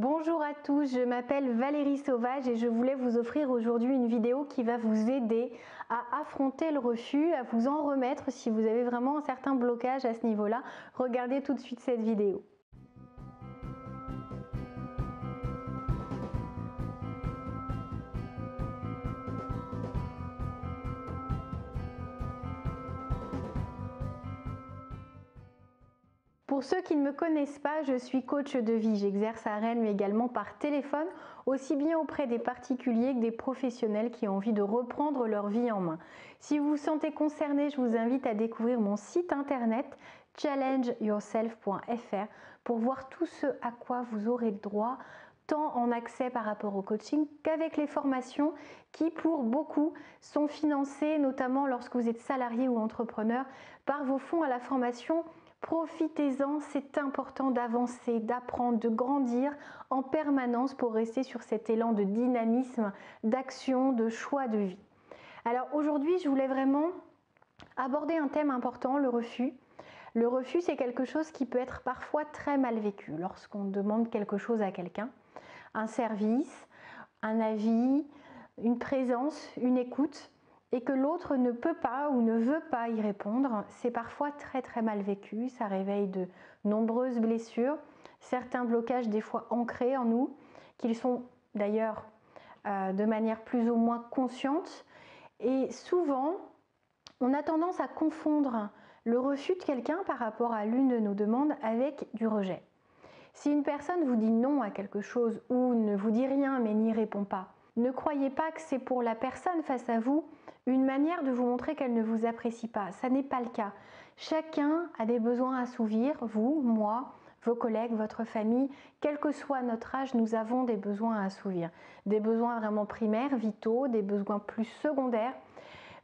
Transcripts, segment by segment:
Bonjour à tous, je m'appelle Valérie Sauvage et je voulais vous offrir aujourd'hui une vidéo qui va vous aider à affronter le refus, à vous en remettre si vous avez vraiment un certain blocage à ce niveau-là. Regardez tout de suite cette vidéo. Pour ceux qui ne me connaissent pas, je suis coach de vie. J'exerce à Rennes mais également par téléphone, aussi bien auprès des particuliers que des professionnels qui ont envie de reprendre leur vie en main. Si vous vous sentez concerné, je vous invite à découvrir mon site internet challengeyourself.fr pour voir tout ce à quoi vous aurez le droit, tant en accès par rapport au coaching qu'avec les formations qui pour beaucoup sont financées, notamment lorsque vous êtes salarié ou entrepreneur, par vos fonds à la formation. Profitez-en, c'est important d'avancer, d'apprendre, de grandir en permanence pour rester sur cet élan de dynamisme, d'action, de choix de vie. Alors aujourd'hui, je voulais vraiment aborder un thème important, le refus. Le refus, c'est quelque chose qui peut être parfois très mal vécu lorsqu'on demande quelque chose à quelqu'un, un service, un avis, une présence, une écoute, et que l'autre ne peut pas ou ne veut pas y répondre. C'est parfois très mal vécu, ça réveille de nombreuses blessures, certains blocages des fois ancrés en nous, qu'ils sont d'ailleurs de manière plus ou moins consciente, et souvent on a tendance à confondre le refus de quelqu'un par rapport à l'une de nos demandes avec du rejet. Si une personne vous dit non à quelque chose ou ne vous dit rien mais n'y répond pas, ne croyez pas que c'est pour la personne face à vous une manière de vous montrer qu'elle ne vous apprécie pas. Ça n'est pas le cas. Chacun a des besoins à assouvir, vous, moi, vos collègues, votre famille, quel que soit notre âge, nous avons des besoins à assouvir. Des besoins vraiment primaires, vitaux, des besoins plus secondaires.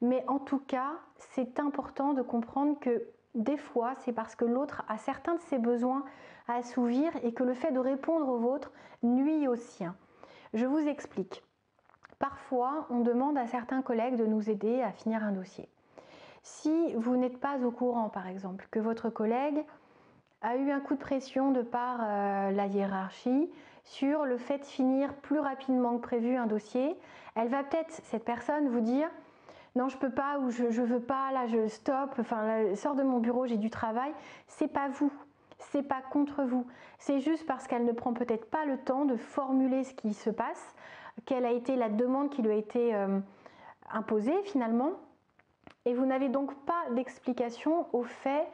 Mais en tout cas, c'est important de comprendre que des fois, c'est parce que l'autre a certains de ses besoins à assouvir et que le fait de répondre aux vôtres nuit aux siens. Je vous explique. Parfois, on demande à certains collègues de nous aider à finir un dossier. Si vous n'êtes pas au courant, par exemple, que votre collègue a eu un coup de pression de par la hiérarchie sur le fait de finir plus rapidement que prévu un dossier, elle va peut-être, cette personne, vous dire « Non, je peux pas » ou « Je veux pas, là, je stoppe, enfin, là, sors de mon bureau, j'ai du travail ». C'est pas vous. C'est pas contre vous, c'est juste parce qu'elle ne prend peut-être pas le temps de formuler ce qui se passe, quelle a été la demande qui lui a été imposée finalement, et vous n'avez donc pas d'explication au fait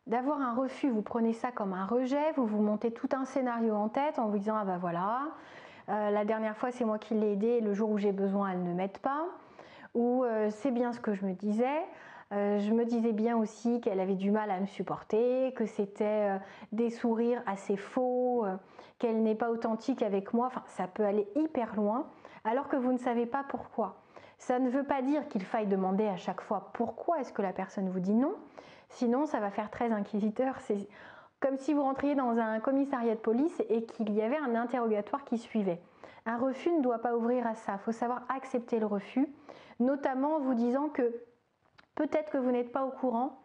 d'avoir un refus. Vous prenez ça comme un rejet, vous vous montez tout un scénario en tête en vous disant « Ah ben voilà, la dernière fois c'est moi qui l'ai aidée, le jour où j'ai besoin elle ne m'aide pas », ou c'est bien ce que je me disais. Je me disais bien aussi qu'elle avait du mal à me supporter, que c'était des sourires assez faux, qu'elle n'est pas authentique avec moi. Enfin, ça peut aller hyper loin, alors que vous ne savez pas pourquoi. Ça ne veut pas dire qu'il faille demander à chaque fois pourquoi est-ce que la personne vous dit non. Sinon, ça va faire très inquisiteur. C'est comme si vous rentriez dans un commissariat de police et qu'il y avait un interrogatoire qui suivait. Un refus ne doit pas ouvrir à ça. Il faut savoir accepter le refus, notamment en vous disant que peut-être que vous n'êtes pas au courant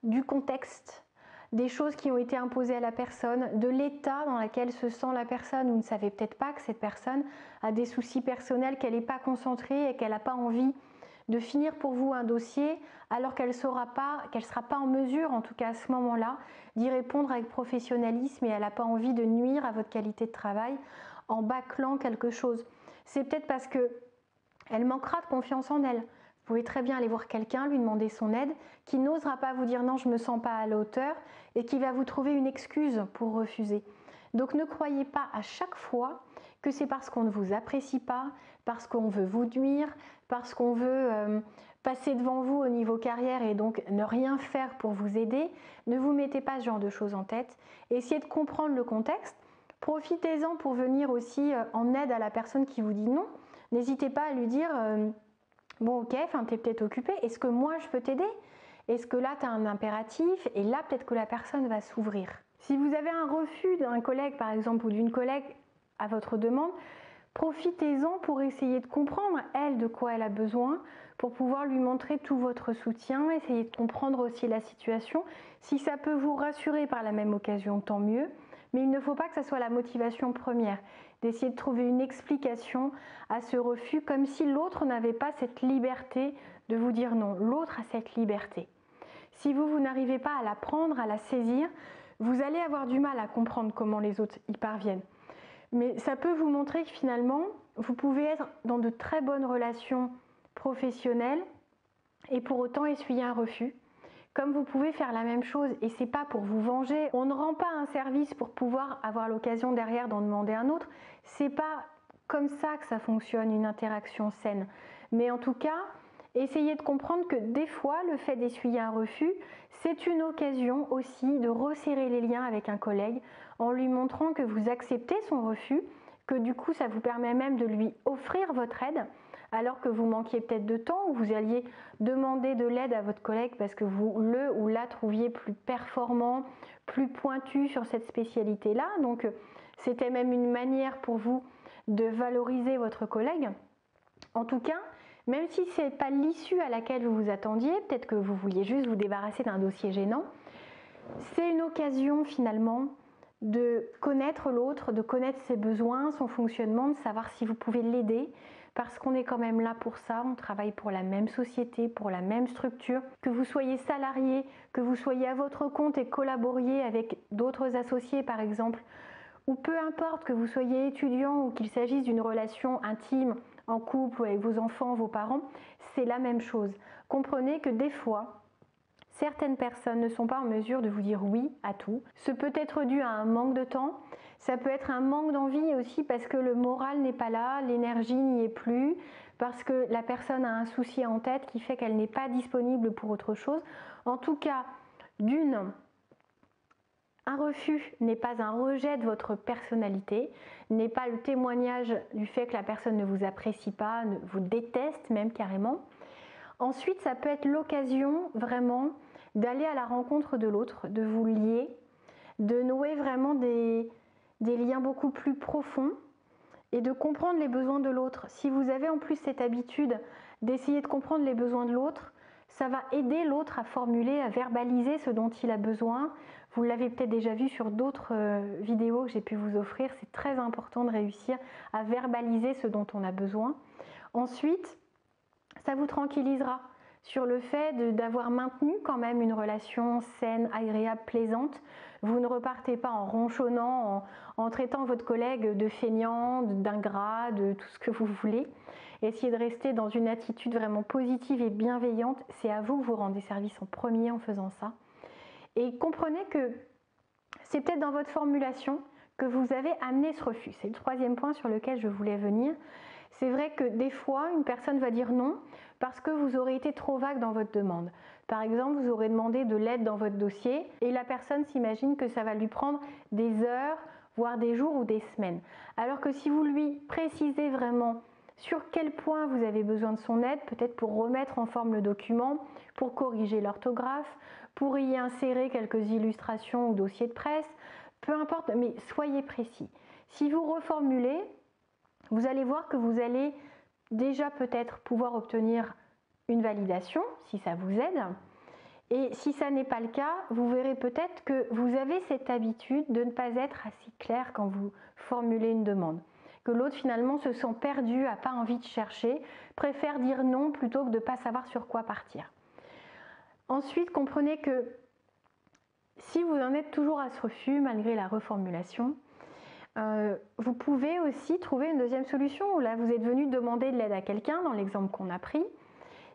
du contexte, des choses qui ont été imposées à la personne, de l'état dans lequel se sent la personne. Vous ne savez peut-être pas que cette personne a des soucis personnels, qu'elle n'est pas concentrée et qu'elle n'a pas envie de finir pour vous un dossier alors qu'elle ne sera pas en mesure, en tout cas à ce moment-là, d'y répondre avec professionnalisme et elle n'a pas envie de nuire à votre qualité de travail en bâclant quelque chose. C'est peut-être parce qu'elle manquera de confiance en elle. Vous pouvez très bien aller voir quelqu'un, lui demander son aide, qui n'osera pas vous dire non, je ne me sens pas à la hauteur et qui va vous trouver une excuse pour refuser. Donc ne croyez pas à chaque fois que c'est parce qu'on ne vous apprécie pas, parce qu'on veut vous nuire, parce qu'on veut passer devant vous au niveau carrière et donc ne rien faire pour vous aider. Ne vous mettez pas ce genre de choses en tête. Essayez de comprendre le contexte. Profitez-en pour venir aussi en aide à la personne qui vous dit non. N'hésitez pas à lui dire bon ok, tu es peut-être occupé, est-ce que moi je peux t'aider? Est-ce que là tu as un impératif? Et là peut-être que la personne va s'ouvrir. Si vous avez un refus d'un collègue par exemple ou d'une collègue à votre demande, profitez-en pour essayer de comprendre elle de quoi elle a besoin, pour pouvoir lui montrer tout votre soutien, essayer de comprendre aussi la situation. Si ça peut vous rassurer par la même occasion, tant mieux. Mais il ne faut pas que ça soit la motivation première, d'essayer de trouver une explication à ce refus, comme si l'autre n'avait pas cette liberté de vous dire non. L'autre a cette liberté. Si vous n'arrivez pas à la prendre, à la saisir, vous allez avoir du mal à comprendre comment les autres y parviennent. Mais ça peut vous montrer que finalement, vous pouvez être dans de très bonnes relations professionnelles et pour autant essuyer un refus. Comme vous pouvez faire la même chose, et c'est pas pour vous venger, on ne rend pas un service pour pouvoir avoir l'occasion derrière d'en demander un autre, c'est pas comme ça que ça fonctionne une interaction saine. Mais en tout cas, essayez de comprendre que des fois, le fait d'essuyer un refus, c'est une occasion aussi de resserrer les liens avec un collègue en lui montrant que vous acceptez son refus, que du coup ça vous permet même de lui offrir votre aide, alors que vous manquiez peut-être de temps ou vous alliez demander de l'aide à votre collègue parce que vous le ou la trouviez plus performant, plus pointu sur cette spécialité-là. Donc c'était même une manière pour vous de valoriser votre collègue. En tout cas, même si ce n'est pas l'issue à laquelle vous vous attendiez, peut-être que vous vouliez juste vous débarrasser d'un dossier gênant, c'est une occasion finalement de connaître l'autre, de connaître ses besoins, son fonctionnement, de savoir si vous pouvez l'aider, parce qu'on est quand même là pour ça, on travaille pour la même société, pour la même structure, que vous soyez salarié, que vous soyez à votre compte et collaboriez avec d'autres associés par exemple, ou peu importe que vous soyez étudiant ou qu'il s'agisse d'une relation intime, en couple ou avec vos enfants, vos parents, c'est la même chose. Comprenez que des fois, certaines personnes ne sont pas en mesure de vous dire oui à tout. Ce peut être dû à un manque de temps, ça peut être un manque d'envie aussi parce que le moral n'est pas là, l'énergie n'y est plus, parce que la personne a un souci en tête qui fait qu'elle n'est pas disponible pour autre chose. En tout cas, un refus n'est pas un rejet de votre personnalité, n'est pas le témoignage du fait que la personne ne vous apprécie pas, vous déteste même carrément. Ensuite, ça peut être l'occasion vraiment d'aller à la rencontre de l'autre, de vous lier, de nouer vraiment des liens beaucoup plus profonds et de comprendre les besoins de l'autre. Si vous avez en plus cette habitude d'essayer de comprendre les besoins de l'autre, ça va aider l'autre à formuler, à verbaliser ce dont il a besoin. Vous l'avez peut-être déjà vu sur d'autres vidéos que j'ai pu vous offrir. C'est très important de réussir à verbaliser ce dont on a besoin. Ensuite, ça vous tranquillisera sur le fait d'avoir maintenu quand même une relation saine, agréable, plaisante. Vous ne repartez pas en ronchonnant, en traitant votre collègue de feignant, d'ingrat, de tout ce que vous voulez. Essayez de rester dans une attitude vraiment positive et bienveillante. C'est à vous que vous rendez service en premier en faisant ça. Et comprenez que c'est peut-être dans votre formulation que vous avez amené ce refus. C'est le troisième point sur lequel je voulais venir. C'est vrai que des fois, une personne va dire non parce que vous aurez été trop vague dans votre demande. Par exemple, vous aurez demandé de l'aide dans votre dossier et la personne s'imagine que ça va lui prendre des heures, voire des jours ou des semaines. Alors que si vous lui précisez vraiment sur quel point vous avez besoin de son aide, peut-être pour remettre en forme le document, pour corriger l'orthographe, pour y insérer quelques illustrations ou dossiers de presse, peu importe, mais soyez précis. Si vous reformulez, vous allez voir que vous allez déjà peut-être pouvoir obtenir une validation, si ça vous aide. Et si ça n'est pas le cas, vous verrez peut-être que vous avez cette habitude de ne pas être assez clair quand vous formulez une demande. Que l'autre finalement se sent perdu, n'a pas envie de chercher, préfère dire non plutôt que de ne pas savoir sur quoi partir. Ensuite, comprenez que si vous en êtes toujours à ce refus, malgré la reformulation, vous pouvez aussi trouver une deuxième solution où là vous êtes venu demander de l'aide à quelqu'un dans l'exemple qu'on a pris.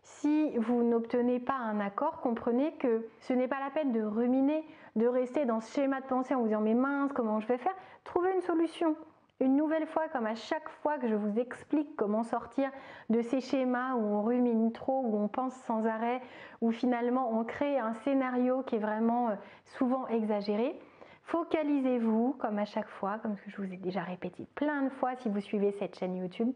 Si vous n'obtenez pas un accord, comprenez que ce n'est pas la peine de ruminer, de rester dans ce schéma de pensée en vous disant mais mince, comment je vais faire? Trouvez une solution. Une nouvelle fois, comme à chaque fois que je vous explique comment sortir de ces schémas où on rumine trop, où on pense sans arrêt, où finalement on crée un scénario qui est vraiment souvent exagéré, focalisez-vous, comme à chaque fois, comme ce que je vous ai déjà répété plein de fois si vous suivez cette chaîne YouTube.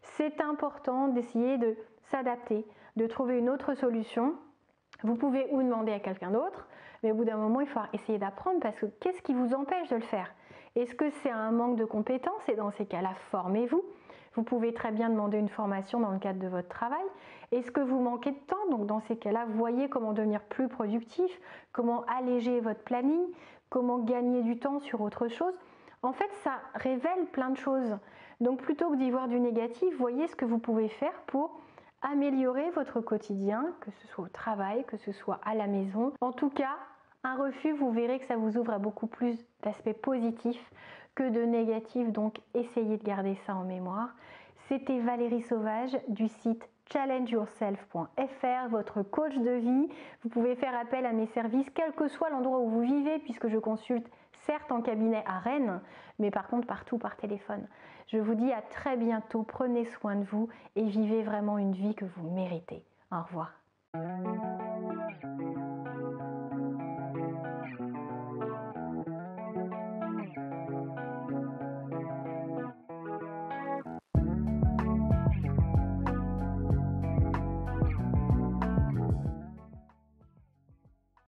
C'est important d'essayer de s'adapter, de trouver une autre solution. Vous pouvez ou demander à quelqu'un d'autre, mais au bout d'un moment, il faut essayer d'apprendre parce que qu'est-ce qui vous empêche de le faire? Est-ce que c'est un manque de compétences? Et dans ces cas-là, formez-vous. Vous pouvez très bien demander une formation dans le cadre de votre travail. Est-ce que vous manquez de temps? Donc dans ces cas-là, voyez comment devenir plus productif, comment alléger votre planning, comment gagner du temps sur autre chose. En fait, ça révèle plein de choses. Donc plutôt que d'y voir du négatif, voyez ce que vous pouvez faire pour améliorer votre quotidien, que ce soit au travail, que ce soit à la maison. En tout cas, un refus, vous verrez que ça vous ouvre à beaucoup plus d'aspects positifs que de négatifs, donc essayez de garder ça en mémoire. C'était Valérie Sauvage du site challengeyourself.fr, votre coach de vie. Vous pouvez faire appel à mes services, quel que soit l'endroit où vous vivez, puisque je consulte certes en cabinet à Rennes, mais par contre partout par téléphone. Je vous dis à très bientôt, prenez soin de vous et vivez vraiment une vie que vous méritez. Au revoir.